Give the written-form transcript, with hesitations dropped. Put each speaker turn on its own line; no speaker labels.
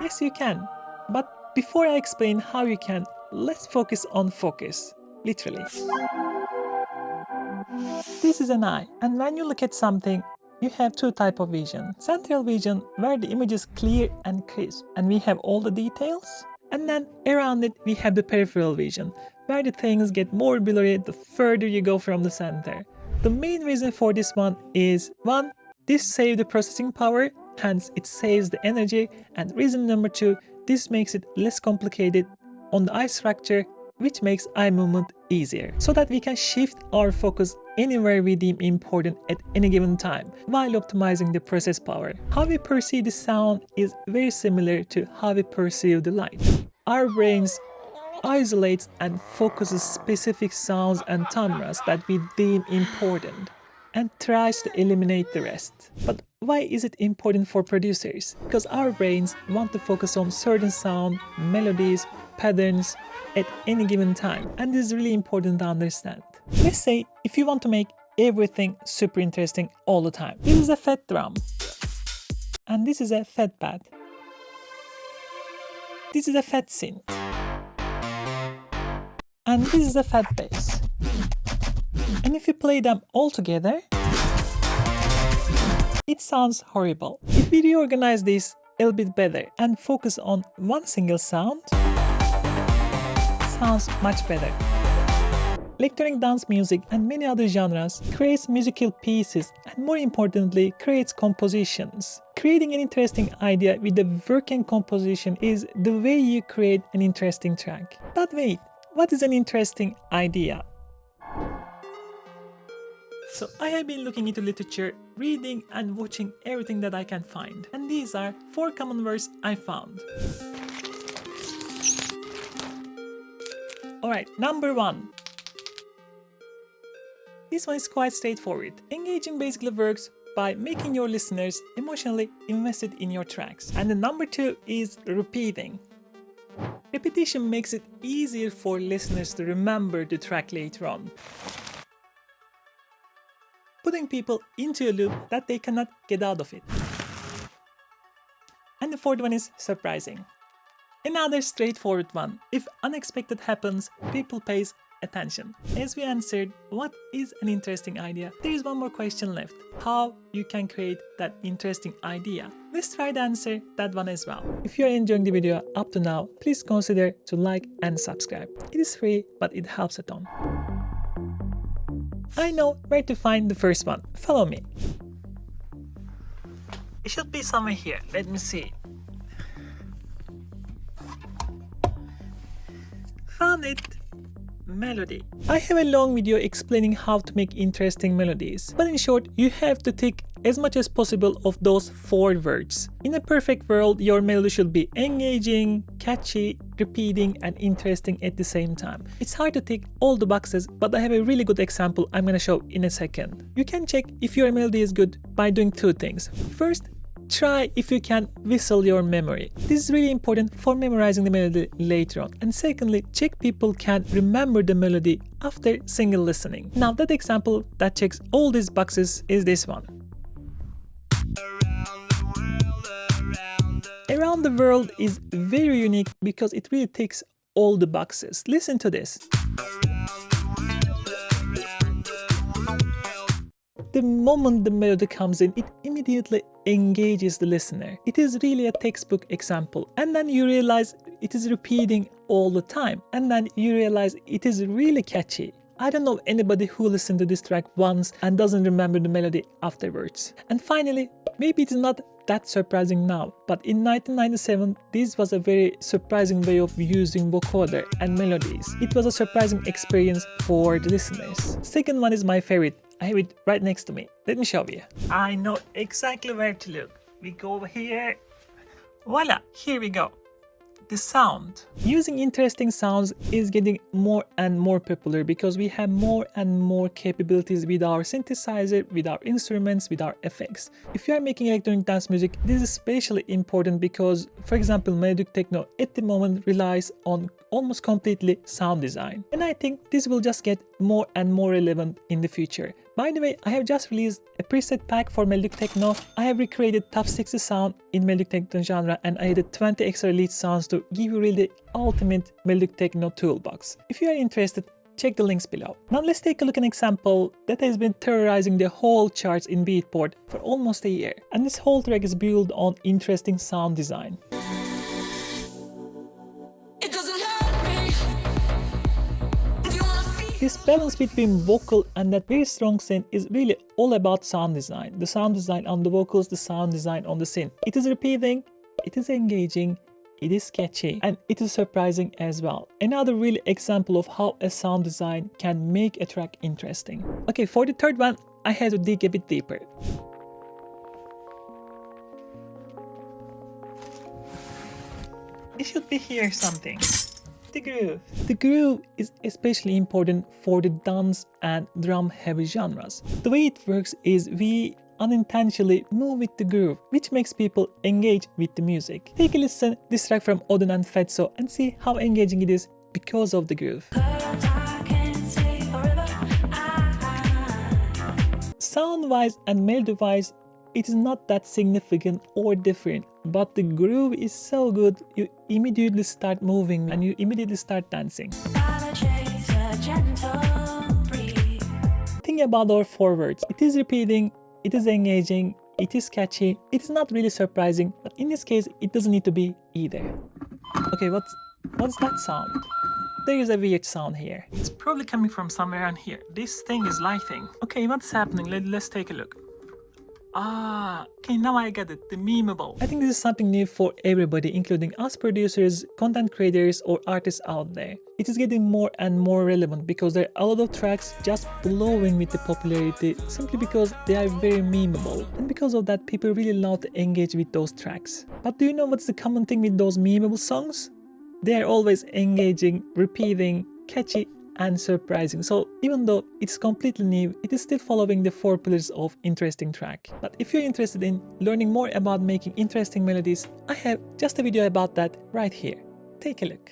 Yes, you can. But before I explain how you can, let's focus on focus. Literally. This is an eye, and when you look at something, you have two types of vision. Central vision, where the image is clear and crisp, and we have all the details. And then around it, we have the peripheral vision, where the things get more blurry the further you go from the center. The main reason for this one is, one, this saves the processing power, hence it saves the energy, and reason number two, this makes it less complicated on the eye structure, which makes eye movement easier, so that we can shift our focus anywhere we deem important at any given time, while optimizing the process power. How we perceive the sound is very similar to how we perceive the light. Our brains isolates and focuses specific sounds and timbres that we deem important, and tries to eliminate the rest. But why is it important for producers? Because our brains want to focus on certain sound, melodies, patterns at any given time, and this is really important to understand. Let's say if you want to make everything super interesting all the time. This is a fat drum, and this is a fat pad. This is a fat synth, and this is a fat bass. And if you play them all together, it sounds horrible. If we reorganize this a little bit better and focus on one single sound, sounds much better. Electronic dance music and many other genres creates musical pieces and, more importantly, creates compositions. Creating an interesting idea with a working composition is the way you create an interesting track. But wait, what is an interesting idea? So I have been looking into literature, reading and watching everything that I can find. And these are 4 common words I found. Alright, number 1. This one is quite straightforward. Engaging basically works by making your listeners emotionally invested in your tracks. And the number 2 is repeating. Repetition makes it easier for listeners to remember the track later on, putting people into a loop that they cannot get out of it. And the 4th one is surprising. Another straightforward one. If unexpected happens, people pays attention. As we answered what is an interesting idea, there is one more question left. How you can create that interesting idea? Let's try to answer that one as well. If you are enjoying the video up to now, please consider to like and subscribe. It is free, but it helps a ton. I know where to find the first one. Follow me. It should be somewhere here. Let me see. Found it. Melody. I have a long video explaining how to make interesting melodies, but in short, you have to tick as much as possible of those 4 words. In a perfect world, your melody should be engaging, catchy, repeating, and interesting at the same time. It's hard to tick all the boxes, but I have a really good example I'm gonna show in a second. You can check if your melody is good by doing 2 things. First, try if you can whistle your memory. This is really important for memorizing the melody later on. And secondly, check people can remember the melody after single listening. Now that example that checks all these boxes is this one. Around the World is very unique because it really ticks all the boxes. Listen to this. The moment the melody comes in, it immediately engages the listener. It is really a textbook example. And then you realize it is repeating all the time. And then you realize it is really catchy. I don't know anybody who listened to this track once and doesn't remember the melody afterwards. And finally, maybe it is not that surprising now, but in 1997, this was a very surprising way of using vocoder and melodies. It was a surprising experience for the listeners. Second one is my favorite. I have it right next to me. Let me show you. I know exactly where to look. We go over here. Voila, here we go. The sound. Using interesting sounds is getting more and more popular because we have more and more capabilities with our synthesizer, with our instruments, with our effects. If you are making electronic dance music, this is especially important because, for example, melodic techno at the moment relies on almost completely sound design. And I think this will just get more and more relevant in the future. By the way, I have just released a preset pack for Melodic Techno. I have recreated top 60 sound in Melodic Techno genre and I added 20 extra lead sounds to give you really the ultimate Melodic Techno toolbox. If you are interested, check the links below. Now let's take a look at an example that has been terrorizing the whole charts in Beatport for almost a year. And this whole track is built on interesting sound design. This balance between vocal and that very strong synth is really all about sound design. The sound design on the vocals, the sound design on the synth. It is repeating, it is engaging, it is catchy, and it is surprising as well. Another really example of how a sound design can make a track interesting. Okay, for the third one, I had to dig a bit deeper. It should be here something. The groove. The groove is especially important for the dance and drum heavy genres. The way it works is we unintentionally move with the groove, which makes people engage with the music. Take a listen, this track from Odin and Fetso, and see how engaging it is because of the groove. Sound-wise and melody-wise, it is not that significant or different, but the groove is so good, you immediately start moving and you immediately start dancing. Think about our four words. It is repeating, it is engaging, it is catchy, it is not really surprising, but in this case, it doesn't need to be either. Okay, what's that sound? There is a weird sound here. It's probably coming from somewhere around here. This thing is lighting. Okay, what's happening? Let's take a look. Okay, now I get it, the memeable. I think this is something new for everybody, including us producers, content creators, or artists out there. It is getting more and more relevant because there are a lot of tracks just blowing with the popularity simply because they are very memeable. And because of that, people really love to engage with those tracks. But do you know what's the common thing with those memeable songs? They are always engaging, repeating, catchy, and surprising. So even though it's completely new, it is still following the four pillars of interesting track. But if you're interested in learning more about making interesting melodies, I have just a video about that right here. Take a look.